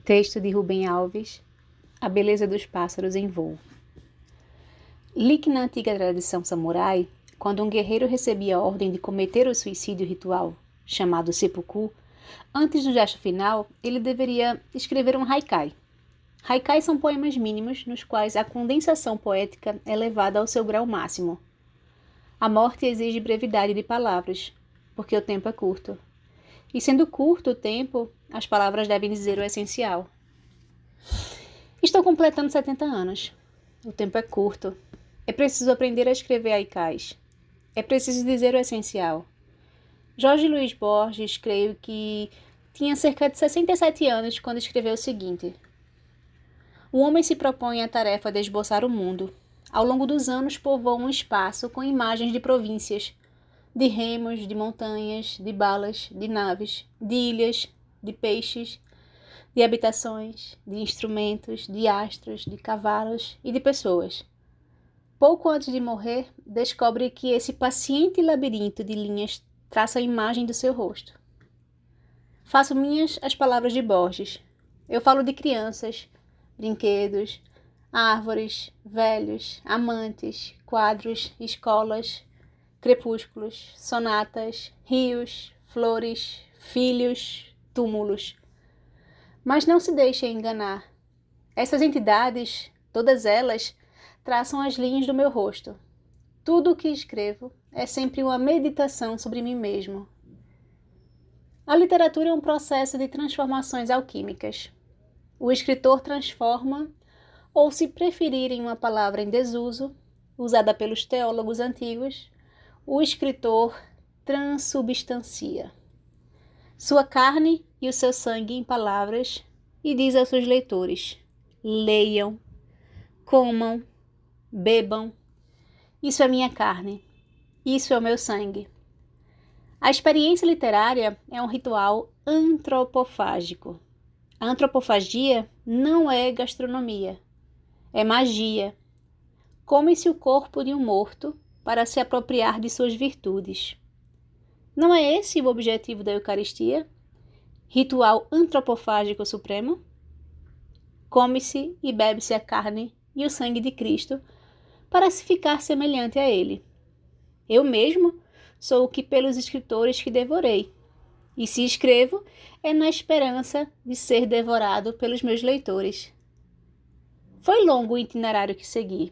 Texto de Rubem Alves, A Beleza dos Pássaros em Voo. Li que na antiga tradição samurai, quando um guerreiro recebia a ordem de cometer o suicídio ritual, chamado seppuku, antes do gesto final, ele deveria escrever um haikai. Haikai são poemas mínimos nos quais a condensação poética é levada ao seu grau máximo. A morte exige brevidade de palavras, porque o tempo é curto. E sendo curto o tempo, as palavras devem dizer o essencial. Estou completando 70 anos. O tempo é curto. É preciso aprender a escrever haikais. É preciso dizer o essencial. Jorge Luiz Borges, creio que tinha cerca de 67 anos quando escreveu o seguinte: o homem se propõe a tarefa de esboçar o mundo. Ao longo dos anos povoa um espaço com imagens de províncias, de remos, de montanhas, de balas, de naves, de ilhas, de peixes, de habitações, de instrumentos, de astros, de cavalos e de pessoas. Pouco antes de morrer, descobre que esse paciente labirinto de linhas traça a imagem do seu rosto. Faço minhas as palavras de Borges. Eu falo de crianças, brinquedos, árvores, velhos, amantes, quadros, escolas, crepúsculos, sonatas, rios, flores, filhos, túmulos. Mas não se deixem enganar. Essas entidades, todas elas, traçam as linhas do meu rosto. Tudo o que escrevo é sempre uma meditação sobre mim mesmo. A literatura é um processo de transformações alquímicas. O escritor transforma, ou se preferirem uma palavra em desuso, usada pelos teólogos antigos, o escritor transubstancia sua carne e o seu sangue em palavras e diz aos seus leitores: leiam, comam, bebam. Isso é minha carne, isso é o meu sangue. A experiência literária é um ritual antropofágico. A antropofagia não é gastronomia, é magia. Come-se o corpo de um morto para se apropriar de suas virtudes. Não é esse o objetivo da Eucaristia? Ritual antropofágico supremo? Come-se e bebe-se a carne e o sangue de Cristo para se ficar semelhante a Ele. Eu mesmo sou o que pelos escritores que devorei, e se escrevo é na esperança de ser devorado pelos meus leitores. Foi longo o itinerário que segui.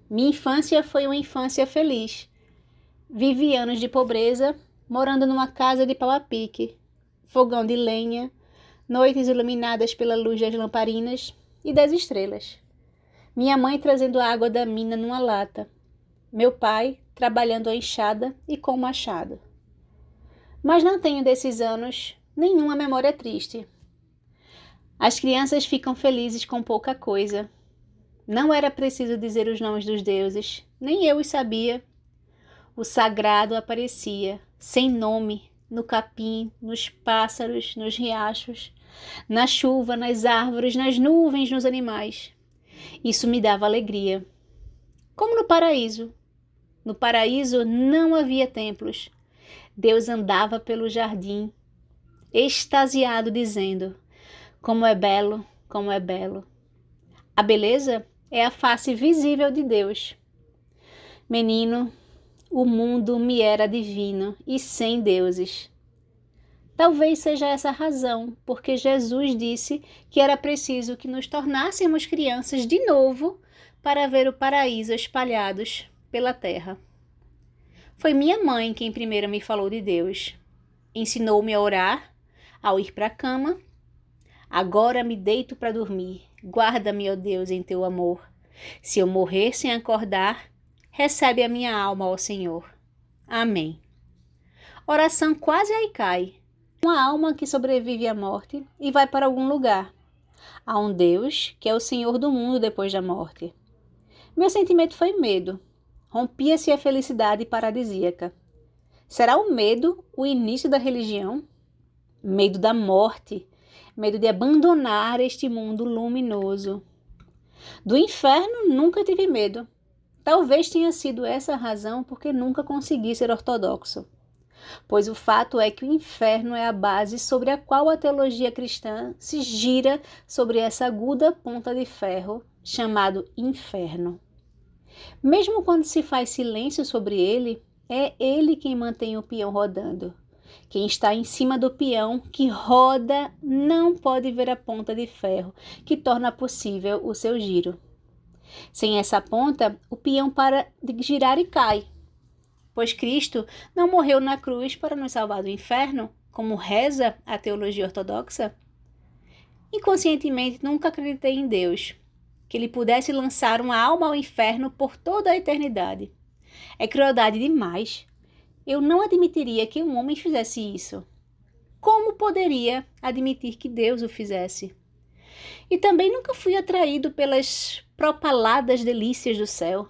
Minha infância foi uma infância feliz. Vivi anos de pobreza, morando numa casa de pau a pique, fogão de lenha, noites iluminadas pela luz das lamparinas e das estrelas. Minha mãe trazendo água da mina numa lata. Meu pai trabalhando a enxada e com o machado. Mas não tenho desses anos nenhuma memória triste. As crianças ficam felizes com pouca coisa. Não era preciso dizer os nomes dos deuses, nem eu os sabia. O sagrado aparecia, sem nome, no capim, nos pássaros, nos riachos, na chuva, nas árvores, nas nuvens, nos animais. Isso me dava alegria. Como no paraíso. No paraíso não havia templos. Deus andava pelo jardim, extasiado, dizendo: como é belo, como é belo. A beleza é a face visível de Deus. Menino, o mundo me era divino e sem deuses. Talvez seja essa a razão porque Jesus disse que era preciso que nos tornássemos crianças de novo para ver o paraíso espalhados pela terra. Foi minha mãe quem primeiro me falou de Deus. Ensinou-me a orar, ao ir para a cama. Agora me deito para dormir. Guarda-me, ó Deus, em teu amor. Se eu morrer sem acordar, recebe a minha alma, ó Senhor. Amém. Oração quase haikai. Uma alma que sobrevive à morte e vai para algum lugar. Há um Deus que é o Senhor do mundo depois da morte. Meu sentimento foi medo. Rompia-se a felicidade paradisíaca. Será o medo o início da religião? Medo da morte. Medo de abandonar este mundo luminoso. Do inferno nunca tive medo. Talvez tenha sido essa a razão porque nunca consegui ser ortodoxo. pois o fato é que o inferno é a base sobre a qual a teologia cristã se gira sobre essa aguda ponta de ferro chamado inferno. Mesmo quando se faz silêncio sobre ele, é ele quem mantém o peão rodando. Quem está em cima do peão que roda não pode ver a ponta de ferro que torna possível o seu giro. Sem essa ponta, o peão para de girar e cai, pois Cristo não morreu na cruz para nos salvar do inferno, como reza a teologia ortodoxa. Inconscientemente, nunca acreditei em Deus, que ele pudesse lançar uma alma ao inferno por toda a eternidade. É crueldade demais. Eu não admitiria que um homem fizesse isso. Como poderia admitir que Deus o fizesse? E também nunca fui atraído pelas propaladas delícias do céu.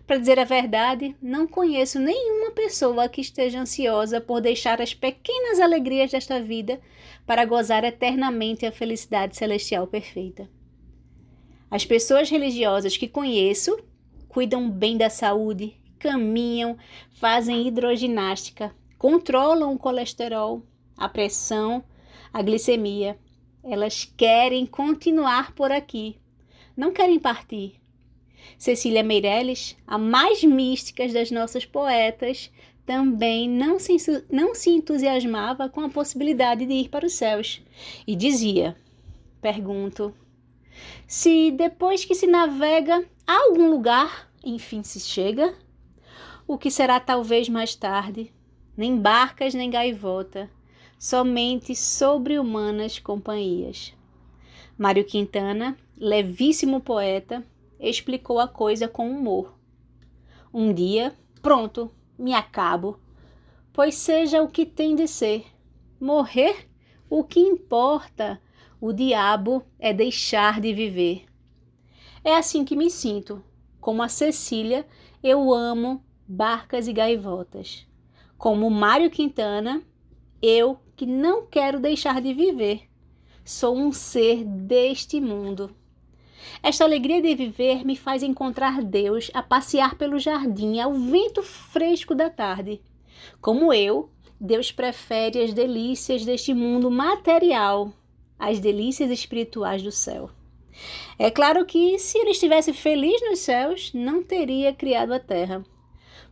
Para dizer a verdade, não conheço nenhuma pessoa que esteja ansiosa por deixar as pequenas alegrias desta vida para gozar eternamente a felicidade celestial perfeita. As pessoas religiosas que conheço cuidam bem da saúde, caminham, fazem hidroginástica, controlam o colesterol, a pressão, a glicemia. Elas querem continuar por aqui, não querem partir. Cecília Meirelles, a mais mística das nossas poetas, também não se entusiasmava com a possibilidade de ir para os céus. E dizia, pergunto, se depois que se navega a algum lugar, enfim se chega, o que será talvez mais tarde, nem barcas nem gaivota, somente sobre-humanas companhias. Mário Quintana, levíssimo poeta, explicou a coisa com humor. Um dia, pronto, me acabo, pois seja o que tem de ser. Morrer, o que importa? O diabo é deixar de viver. É assim que me sinto. Como a Cecília, eu amo barcas e gaivotas. Como Mário Quintana, eu que não quero deixar de viver. Sou um ser deste mundo. Esta alegria de viver me faz encontrar Deus a passear pelo jardim ao vento fresco da tarde. Como eu, Deus prefere as delícias deste mundo material às delícias espirituais do céu. É claro que, se ele estivesse feliz nos céus, não teria criado a terra,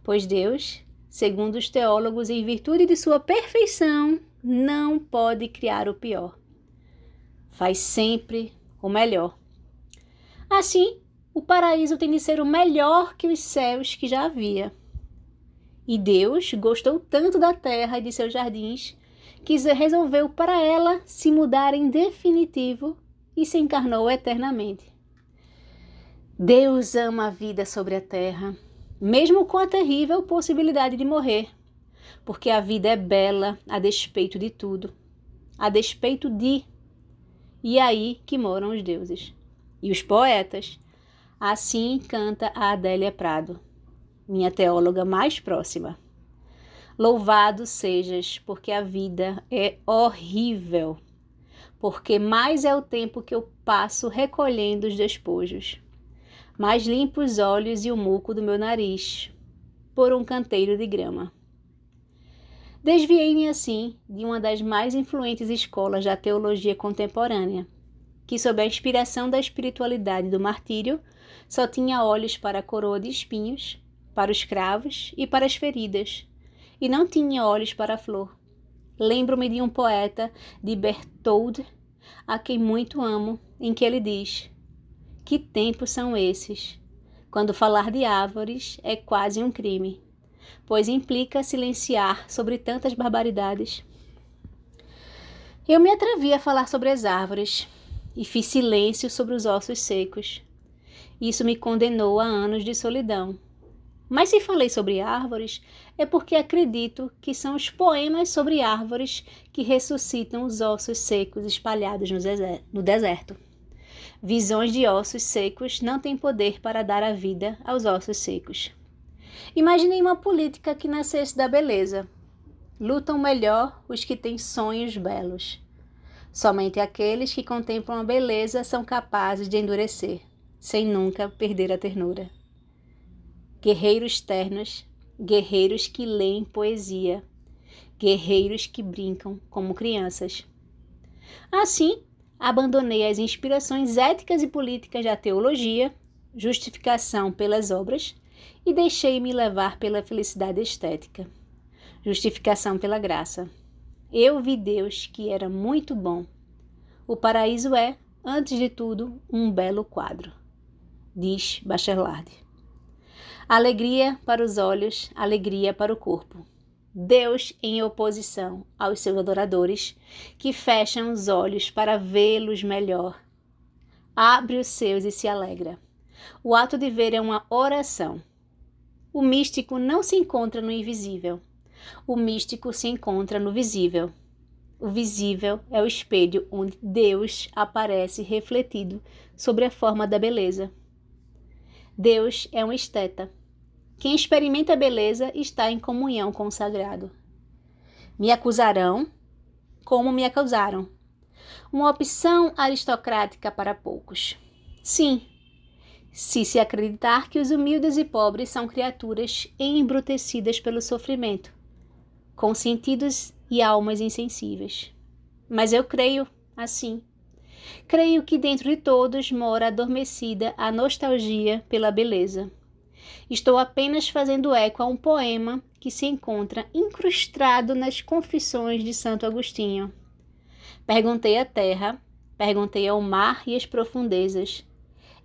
pois Deus, segundo os teólogos, em virtude de sua perfeição, não pode criar o pior. Faz sempre o melhor. Assim, o paraíso tem de ser o melhor que os céus que já havia. E Deus gostou tanto da terra e de seus jardins que resolveu para ela se mudar em definitivo e se encarnou eternamente. Deus ama a vida sobre a terra, mesmo com a terrível possibilidade de morrer, porque a vida é bela a despeito de tudo, a despeito de... E aí que moram os deuses. E os poetas. Assim canta a Adélia Prado, minha teóloga mais próxima. Louvado sejas, porque a vida é horrível, porque mais é o tempo que eu passo recolhendo os despojos, mais limpo os olhos e o muco do meu nariz, por um canteiro de grama. Desviei-me assim de uma das mais influentes escolas da teologia contemporânea, que, sob a inspiração da espiritualidade do martírio, só tinha olhos para a coroa de espinhos, para os cravos e para as feridas, e não tinha olhos para a flor. Lembro-me de um poeta, de Berthold, a quem muito amo, em que ele diz: que tempos são esses, quando falar de árvores é quase um crime, pois implica silenciar sobre tantas barbaridades. Eu me atrevi a falar sobre as árvores, e fiz silêncio sobre os ossos secos. Isso me condenou a anos de solidão. Mas se falei sobre árvores, é porque acredito que são os poemas sobre árvores que ressuscitam os ossos secos espalhados no deserto. Visões de ossos secos não têm poder para dar a vida aos ossos secos. Imaginei uma política que nascesse da beleza. Lutam melhor os que têm sonhos belos. Somente aqueles que contemplam a beleza são capazes de endurecer, sem nunca perder a ternura. Guerreiros ternos, guerreiros que leem poesia, guerreiros que brincam como crianças. Assim, abandonei as inspirações éticas e políticas da teologia, justificação pelas obras, e deixei-me levar pela felicidade estética, justificação pela graça. Eu vi Deus que era muito bom. O paraíso é, antes de tudo, um belo quadro, diz Bachelard. Alegria para os olhos, alegria para o corpo. Deus em oposição aos seus adoradores, que fecham os olhos para vê-los melhor. Abre os seus e se alegra. O ato de ver é uma oração. O místico não se encontra no invisível. O místico se encontra no visível. O visível é o espelho onde Deus aparece refletido sobre a forma da beleza. Deus é um esteta. Quem experimenta a beleza está em comunhão com o sagrado. Me acusarão como me acusaram. Uma opção aristocrática para poucos. Sim, se acreditar que os humildes e pobres são criaturas embrutecidas pelo sofrimento, com sentidos e almas insensíveis. Mas eu creio assim. Creio que dentro de todos mora adormecida a nostalgia pela beleza. Estou apenas fazendo eco a um poema que se encontra incrustado nas Confissões de Santo Agostinho. Perguntei à terra, perguntei ao mar e às profundezas,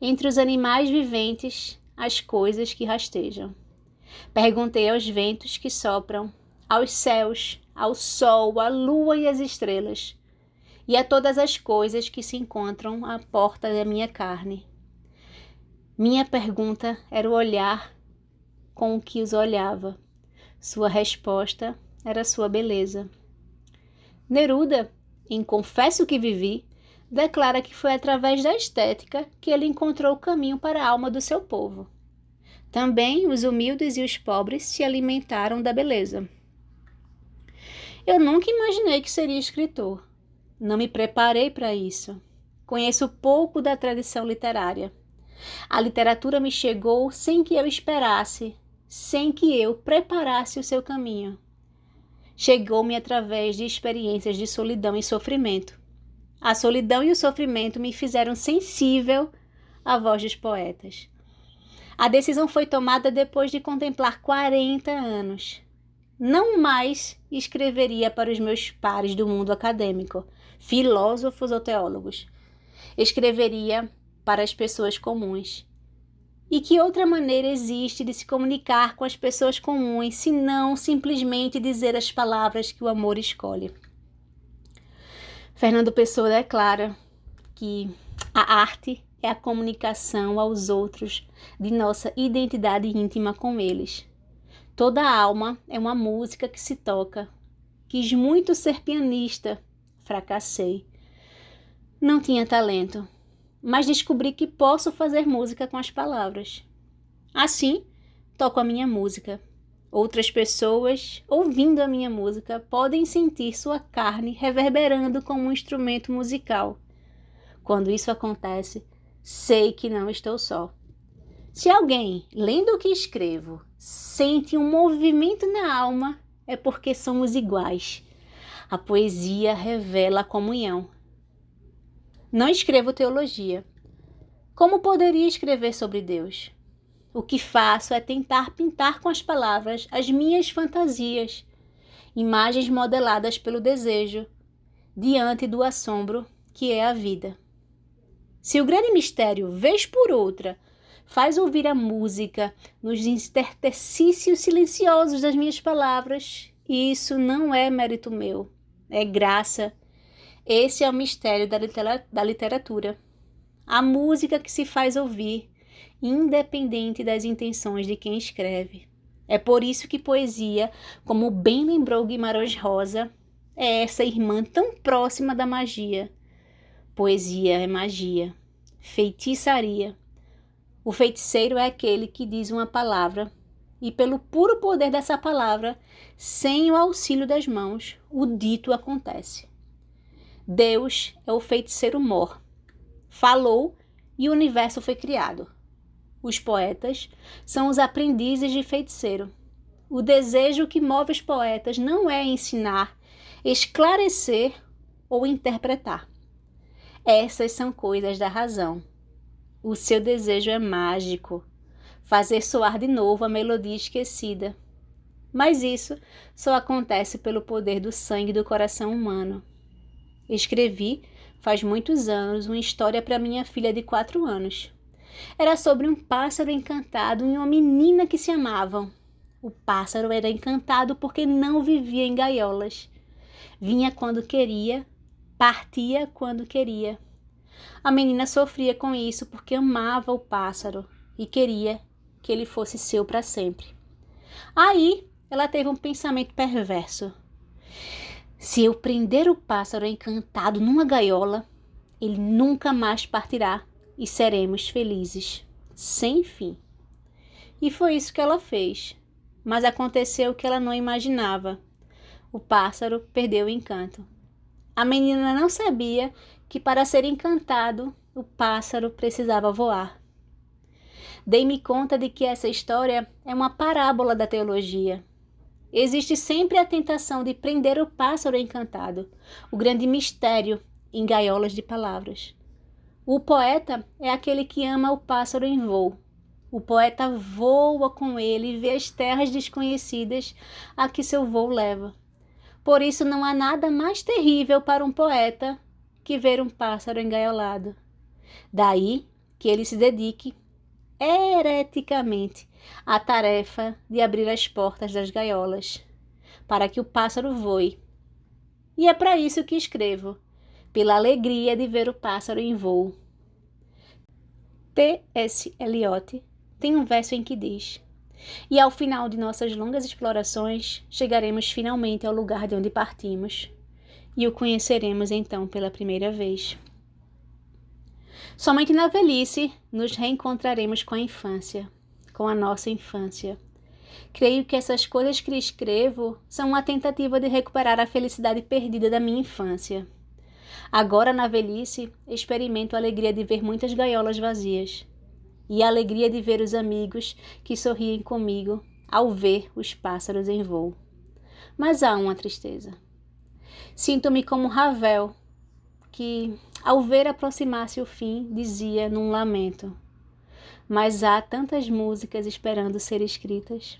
entre os animais viventes, as coisas que rastejam. Perguntei aos ventos que sopram, aos céus, ao sol, à lua e às estrelas, e a todas as coisas que se encontram à porta da minha carne. Minha pergunta era o olhar com o que os olhava. Sua resposta era sua beleza. Neruda, em Confesso que Vivi, declara que foi através da estética que ele encontrou o caminho para a alma do seu povo. Também os humildes e os pobres se alimentaram da beleza. Eu nunca imaginei que seria escritor. Não me preparei para isso. Conheço pouco da tradição literária. A literatura me chegou sem que eu esperasse, sem que eu preparasse o seu caminho. Chegou-me através de experiências de solidão e sofrimento. A solidão e o sofrimento me fizeram sensível à voz dos poetas. A decisão foi tomada depois de contemplar 40 anos. Não mais escreveria para os meus pares do mundo acadêmico, filósofos ou teólogos. Escreveria para as pessoas comuns. E que outra maneira existe de se comunicar com as pessoas comuns, senão simplesmente dizer as palavras que o amor escolhe? Fernando Pessoa declara que a arte é a comunicação aos outros de nossa identidade íntima com eles. Toda alma é uma música que se toca. Quis muito ser pianista, fracassei. Não tinha talento, mas descobri que posso fazer música com as palavras. Assim, toco a minha música. Outras pessoas, ouvindo a minha música, podem sentir sua carne reverberando como um instrumento musical. Quando isso acontece, sei que não estou só. Se alguém, lendo o que escrevo, sente um movimento na alma, é porque somos iguais. A poesia revela a comunhão. Não escrevo teologia. Como poderia escrever sobre Deus? O que faço é tentar pintar com as palavras as minhas fantasias, imagens modeladas pelo desejo, diante do assombro que é a vida. Se o grande mistério, vez por outra, faz ouvir a música nos interstecícios silenciosos das minhas palavras, isso não é mérito meu, é graça. Esse é o mistério da literatura. A música que se faz ouvir, independente das intenções de quem escreve. É por isso que poesia, como bem lembrou Guimarães Rosa, é essa irmã tão próxima da magia. Poesia é magia, feitiçaria. O feiticeiro é aquele que diz uma palavra e, pelo puro poder dessa palavra, sem o auxílio das mãos, o dito acontece. Deus é o feiticeiro mor. Falou e o universo foi criado. Os poetas são os aprendizes de feiticeiro. o desejo que move os poetas não é ensinar, esclarecer ou interpretar. Essas são coisas da razão. O seu desejo é mágico, fazer soar de novo a melodia esquecida. Mas isso só acontece pelo poder do sangue do coração humano. Escrevi, faz muitos anos, uma história para minha filha de 4 anos. Era sobre um pássaro encantado e uma menina que se amavam. O pássaro era encantado porque não vivia em gaiolas. Vinha quando queria, partia quando queria. A menina sofria com isso porque amava o pássaro e queria que ele fosse seu para sempre. Aí ela teve um pensamento perverso. Se eu prender o pássaro encantado numa gaiola, ele nunca mais partirá e seremos felizes, sem fim. E foi isso que ela fez. Mas aconteceu o que ela não imaginava. O pássaro perdeu o encanto. A menina não sabia que para ser encantado, o pássaro precisava voar. Dei-me conta de que essa história é uma parábola da teologia. Existe sempre a tentação de prender o pássaro encantado, o grande mistério em gaiolas de palavras. O poeta é aquele que ama o pássaro em voo. O poeta voa com ele e vê as terras desconhecidas a que seu voo leva. Por isso não há nada mais terrível para um poeta que ver um pássaro engaiolado. Daí que ele se dedique hereticamente à tarefa de abrir as portas das gaiolas, para que o pássaro voe. E é para isso que escrevo, pela alegria de ver o pássaro em voo. T.S. Eliot tem um verso em que diz: e ao final de nossas longas explorações, chegaremos finalmente ao lugar de onde partimos, e o conheceremos então pela primeira vez. Somente na velhice nos reencontraremos com a infância, com a nossa infância. Creio que essas coisas que escrevo são uma tentativa de recuperar a felicidade perdida da minha infância. Agora, na velhice, experimento a alegria de ver muitas gaiolas vazias e a alegria de ver os amigos que sorriem comigo ao ver os pássaros em voo. Mas há uma tristeza. Sinto-me como Ravel, que, ao ver aproximar-se o fim, dizia num lamento: mas há tantas músicas esperando ser escritas.